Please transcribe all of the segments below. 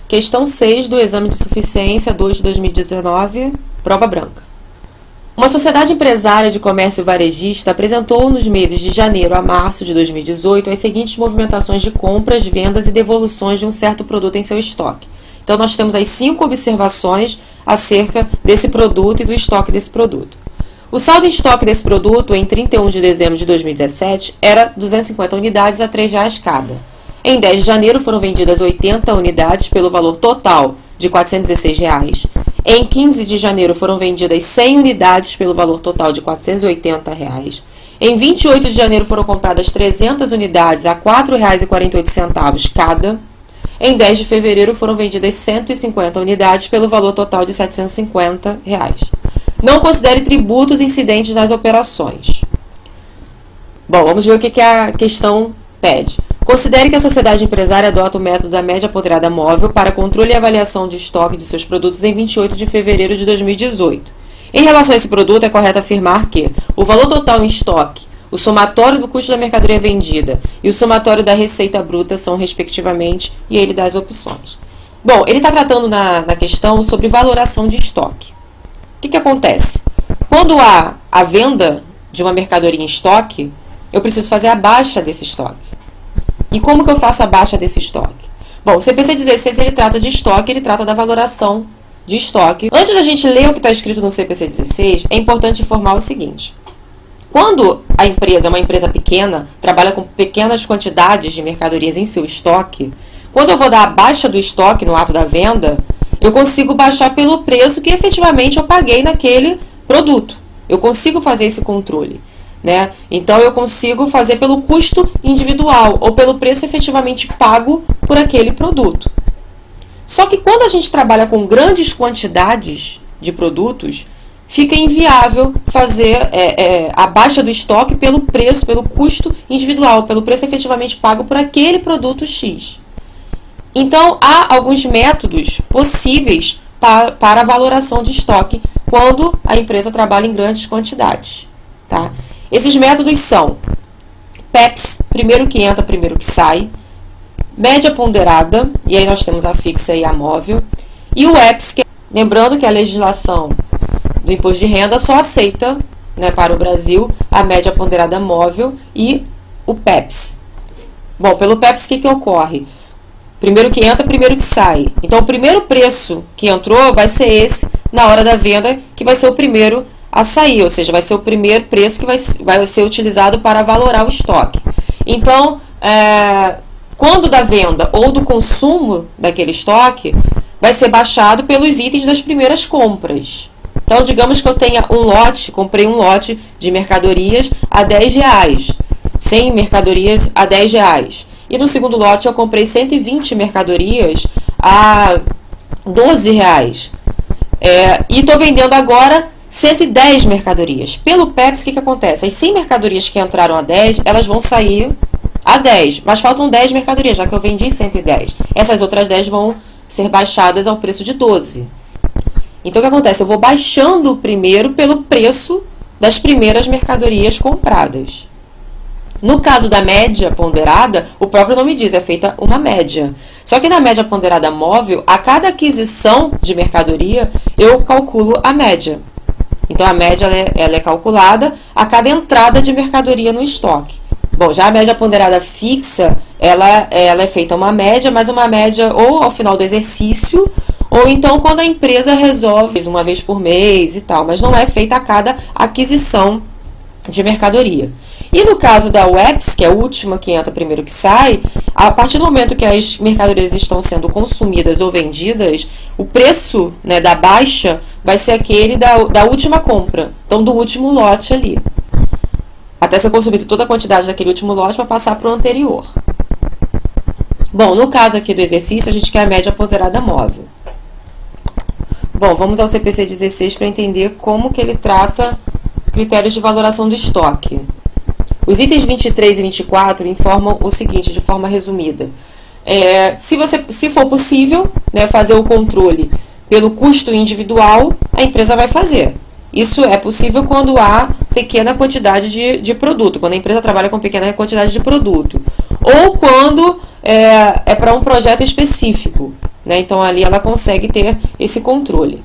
Questão 6 do exame de suficiência 2 de 2019, prova branca. Uma sociedade empresária de comércio varejista apresentou nos meses de janeiro a março de 2018 as seguintes movimentações de compras, vendas e devoluções de um certo produto em seu estoque. Então, nós temos as 5 observações acerca desse produto e do estoque desse produto. O saldo em estoque desse produto em 31 de dezembro de 2017 era 250 unidades a R$ 3,00 cada. Em 10 de janeiro foram vendidas 80 unidades pelo valor total de R$ 416. Em 15 de janeiro foram vendidas 100 unidades pelo valor total de R$ 480. Em 28 de janeiro foram compradas 300 unidades a R$ 4,48 cada. Em 10 de fevereiro foram vendidas 150 unidades pelo valor total de R$ 750. Não considere tributos incidentes nas operações. Bom, vamos ver o que a questão pede. Considere que a sociedade empresária adota o método da média ponderada móvel para controle e avaliação de estoque de seus produtos em 28 de fevereiro de 2018. Em relação a esse produto, é correto afirmar que o valor total em estoque, o somatório do custo da mercadoria vendida e o somatório da receita bruta são, respectivamente, e ele dá as opções. Bom, ele está tratando na questão sobre valoração de estoque. O que acontece? Quando há a venda de uma mercadoria em estoque, eu preciso fazer a baixa desse estoque. E como que eu faço a baixa desse estoque? Bom, o CPC 16 ele trata de estoque, ele trata da valoração de estoque. Antes da gente ler o que está escrito no CPC 16, é importante informar o seguinte. Quando a empresa é uma empresa pequena, trabalha com pequenas quantidades de mercadorias em seu estoque, quando eu vou dar a baixa do estoque no ato da venda, eu consigo baixar pelo preço que efetivamente eu paguei naquele produto. Eu consigo fazer esse controle. Né? Então, eu consigo fazer pelo custo individual ou pelo preço efetivamente pago por aquele produto. Só que quando a gente trabalha com grandes quantidades de produtos, fica inviável fazer a baixa do estoque pelo preço, pelo custo individual, pelo preço efetivamente pago por aquele produto X. Então, há alguns métodos possíveis para a valoração de estoque quando a empresa trabalha em grandes quantidades. Tá? Esses métodos são PEPS, primeiro que entra, primeiro que sai, média ponderada, e aí nós temos a fixa e a móvel, e o EPS, lembrando que a legislação do imposto de renda só aceita, né, para o Brasil, a média ponderada móvel e o PEPS. Bom, pelo PEPS o que ocorre? Primeiro que entra, primeiro que sai. Então, o primeiro preço que entrou vai ser esse na hora da venda, que vai ser o primeiro a sair, ou seja, vai ser o primeiro preço que vai ser utilizado para valorar o estoque. Então, quando da venda ou do consumo daquele estoque, vai ser baixado pelos itens das primeiras compras. Então, digamos que eu tenha comprei um lote de mercadorias a R$10, 100 mercadorias a R$10. E no segundo lote eu comprei 120 mercadorias a R$12. E estou vendendo agora 110 mercadorias. Pelo PEPS, o que acontece? As 100 mercadorias que entraram a 10, elas vão sair a 10, mas faltam 10 mercadorias, já que eu vendi 110. Essas outras 10 vão ser baixadas ao preço de 12. Então, o que acontece? Eu vou baixando primeiro pelo preço das primeiras mercadorias compradas. No caso da média ponderada, o próprio nome diz, é feita uma média. Só que na média ponderada móvel, a cada aquisição de mercadoria, eu calculo a média. Então, a média ela é calculada a cada entrada de mercadoria no estoque. Bom, já a média ponderada fixa, ela é feita uma média, mas uma média ou ao final do exercício, ou então quando a empresa resolve uma vez por mês e tal, mas não é feita a cada aquisição de mercadoria. E no caso da UEPS, que é a última que entra, primeiro que sai, a partir do momento que as mercadorias estão sendo consumidas ou vendidas, o preço, né, da baixa vai ser aquele da última compra, então do último lote ali. Até ser consumido toda a quantidade daquele último lote para passar para o anterior. Bom, no caso aqui do exercício, a gente quer a média ponderada móvel. Bom, vamos ao CPC 16 para entender como que ele trata critérios de valoração do estoque. Os itens 23 e 24 informam o seguinte, de forma resumida. Se for possível, né, fazer o controle pelo custo individual, a empresa vai fazer. Isso é possível quando há pequena quantidade de produto, quando a empresa trabalha com pequena quantidade de produto. Ou quando é para um projeto específico, né? Então ali ela consegue ter esse controle.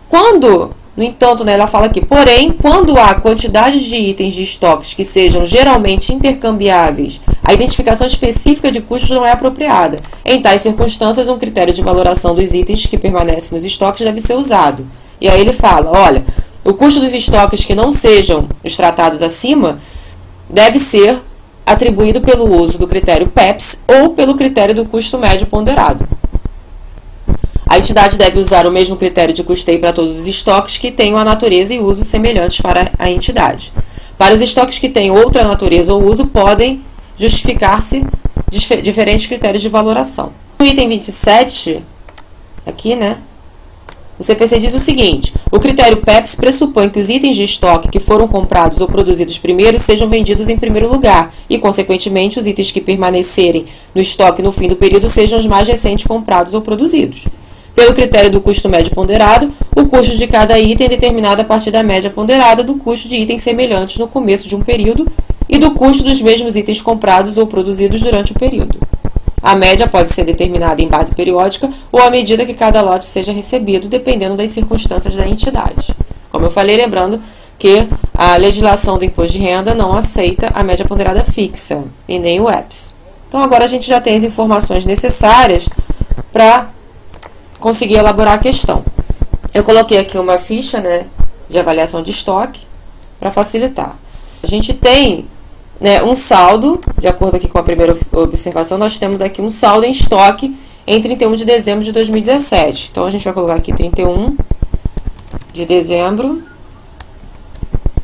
Quando, no entanto, né, ela fala aqui, porém, quando há quantidade de itens de estoques que sejam geralmente intercambiáveis, a identificação específica de custos não é apropriada. Em tais circunstâncias, um critério de valoração dos itens que permanecem nos estoques deve ser usado. E aí ele fala, olha, o custo dos estoques que não sejam os tratados acima deve ser atribuído pelo uso do critério PEPS ou pelo critério do custo médio ponderado. A entidade deve usar o mesmo critério de custeio para todos os estoques que tenham a natureza e uso semelhantes para a entidade. Para os estoques que tenham outra natureza ou uso, podem justificar-se diferentes critérios de valoração. No item 27, aqui, né? O CPC diz o seguinte: o critério PEPS pressupõe que os itens de estoque que foram comprados ou produzidos primeiro sejam vendidos em primeiro lugar e, consequentemente, os itens que permanecerem no estoque no fim do período sejam os mais recentes comprados ou produzidos. Pelo critério do custo médio ponderado, o custo de cada item é determinado a partir da média ponderada do custo de itens semelhantes no começo de um período e do custo dos mesmos itens comprados ou produzidos durante o período. A média pode ser determinada em base periódica ou à medida que cada lote seja recebido, dependendo das circunstâncias da entidade. Como eu falei, lembrando que a legislação do imposto de renda não aceita a média ponderada fixa e nem o EPS. Então, agora a gente já tem as informações necessárias para conseguir elaborar a questão. Eu coloquei aqui uma ficha, né, de avaliação de estoque para facilitar. A gente tem, né, um saldo, de acordo aqui com a primeira observação, nós temos aqui um saldo em estoque em 31 de dezembro de 2017. Então, a gente vai colocar aqui 31 de dezembro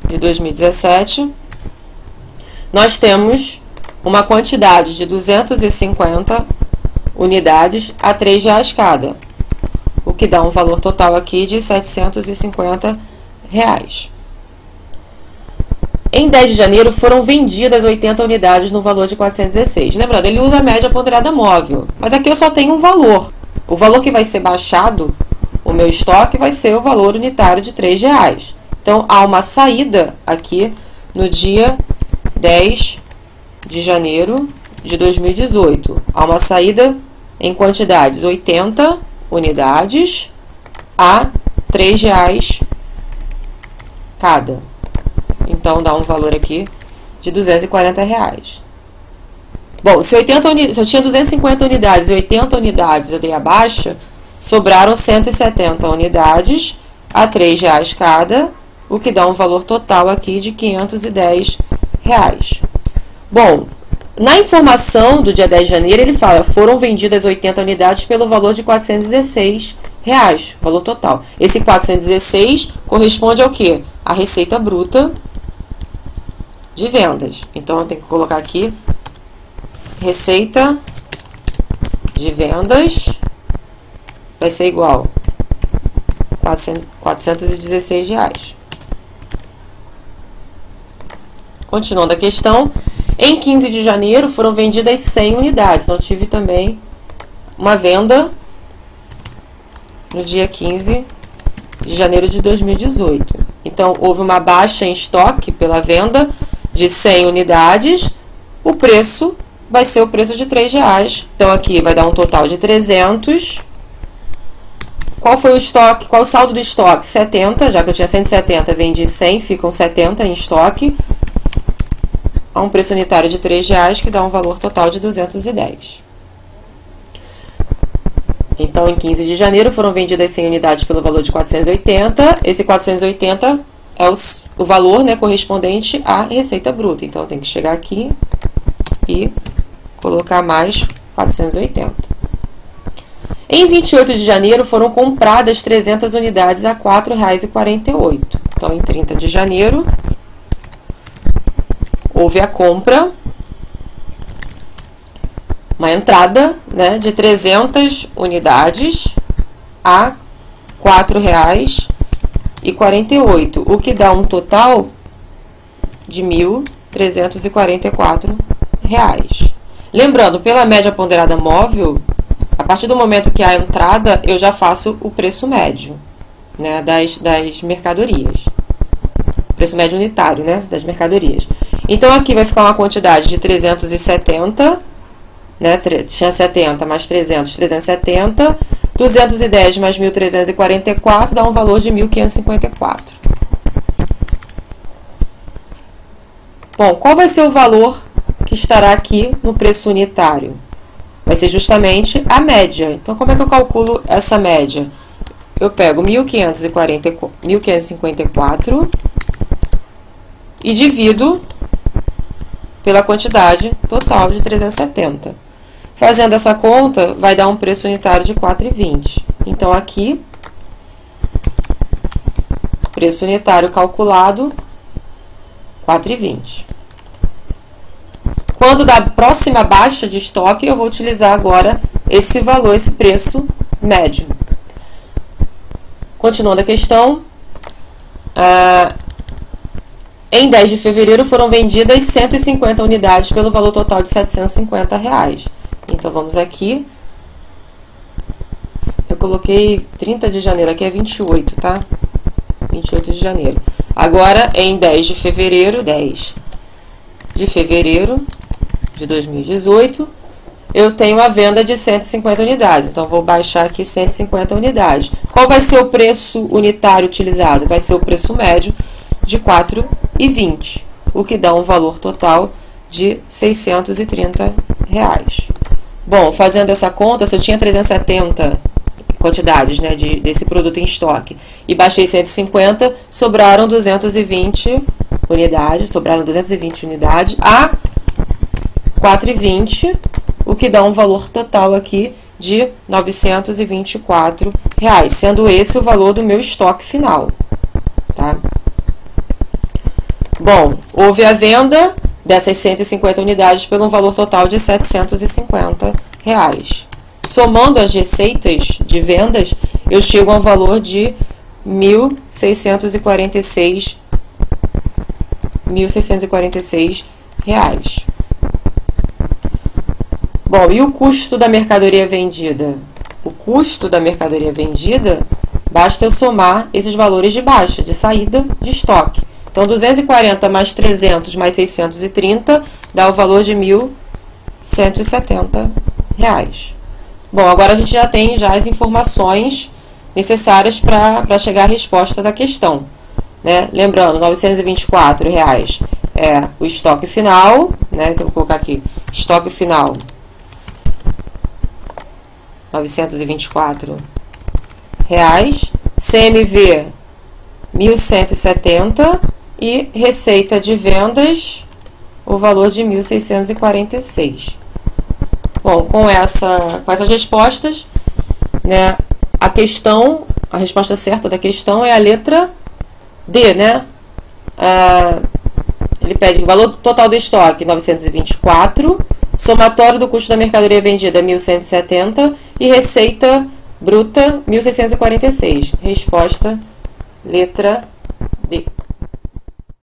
de 2017. Nós temos uma quantidade de 250 unidades a R$3 cada, o que dá um valor total aqui de R$750. Em 10 de janeiro foram vendidas 80 unidades no valor de 416. Lembrando, ele usa a média ponderada móvel, mas aqui eu só tenho um valor. O valor que vai ser baixado, o meu estoque, vai ser o valor unitário de R$3. Então, há uma saída aqui no dia 10 de janeiro de 2018. Há uma saída em quantidades 80 unidades a R$3 cada. Então, dá um valor aqui de R$240. Bom, se eu tinha 250 unidades e 80 unidades eu dei a baixa, sobraram 170 unidades a R$3 cada, o que dá um valor total aqui de R$510. Bom, na informação do dia 10 de janeiro, ele fala, foram vendidas 80 unidades pelo valor de R$416, valor total. Esse 416 corresponde ao quê? A receita bruta de vendas. Então, eu tenho que colocar aqui, receita de vendas vai ser igual a R$416. Continuando a questão, em 15 de janeiro foram vendidas 100 unidades. Então, tive também uma venda no dia 15 de janeiro de 2018. Então, houve uma baixa em estoque pela venda de 100 unidades. O preço vai ser o preço de R$3. Então, aqui vai dar um total de 300. Qual foi o estoque? Qual o saldo do estoque? 70, já que eu tinha 170, vendi 100, ficam 70 em estoque. A um preço unitário de R$3, que dá um valor total de 210. Então, em 15 de janeiro, foram vendidas 100 unidades pelo valor de 480. Esse 480 é o valor, né, correspondente à receita bruta. Então, eu tenho que chegar aqui e colocar mais 480. Em 28 de janeiro, foram compradas 300 unidades a R$4,48. Então, em 30 de janeiro, houve a compra, uma entrada, né, de 300 unidades a R$4,48, o que dá um total de R$1.344. Lembrando, pela média ponderada móvel, a partir do momento que há entrada, eu já faço o preço médio, né, das mercadorias. Preço médio unitário, né, das mercadorias. Então, aqui vai ficar uma quantidade de 370 né? Tinha 70 mais 300, 370. 210 mais 1.344 dá um valor de 1.554. Bom, qual vai ser o valor que estará aqui no preço unitário? Vai ser justamente a média. Então, como é que eu calculo essa média? Eu pego 1.554 e divido pela quantidade total de 370. Fazendo essa conta, vai dar um preço unitário de 4,20. Então, aqui, preço unitário calculado, 4,20. Quando da próxima baixa de estoque, eu vou utilizar agora esse valor, esse preço médio. Continuando a questão, em 10 de fevereiro foram vendidas 150 unidades pelo valor total de R$ 750. Então, vamos aqui. Eu coloquei 30 de janeiro, aqui é 28, tá? 28 de janeiro. Agora, em 10 de fevereiro, de 2018, eu tenho a venda de 150 unidades. Então, vou baixar aqui 150 unidades. Qual vai ser o preço unitário utilizado? Vai ser o preço médio de R$ 4,20, o que dá um valor total de R$ 630. Bom, fazendo essa conta, se eu tinha 370 quantidades, né, desse produto em estoque e baixei 150, sobraram 220 unidades, a 4,20, o que dá um valor total aqui de R$ 924, sendo esse o valor do meu estoque final, tá? Bom, houve a venda dessas 150 unidades pelo valor total de R$ 750. Somando as receitas de vendas, eu chego a um valor de R$ 1.646. Bom, e o custo da mercadoria vendida? O custo da mercadoria vendida, basta eu somar esses valores de baixa, de saída de estoque. Então, 240 mais 300 mais 630 dá o valor de R$ 1.170. Bom, agora a gente já tem as informações necessárias para chegar à resposta da questão, né? Lembrando, R$ 924 é o estoque final, né? Então, vou colocar aqui, estoque final, R$ 924. CMV, 1.170 e receita de vendas, o valor de 1.646. Bom, com essas respostas, né, a resposta certa da questão é a letra D, né? Ele pede o valor total do estoque, 924, somatório do custo da mercadoria vendida, 1.170 e receita bruta, 1.646. Resposta, letra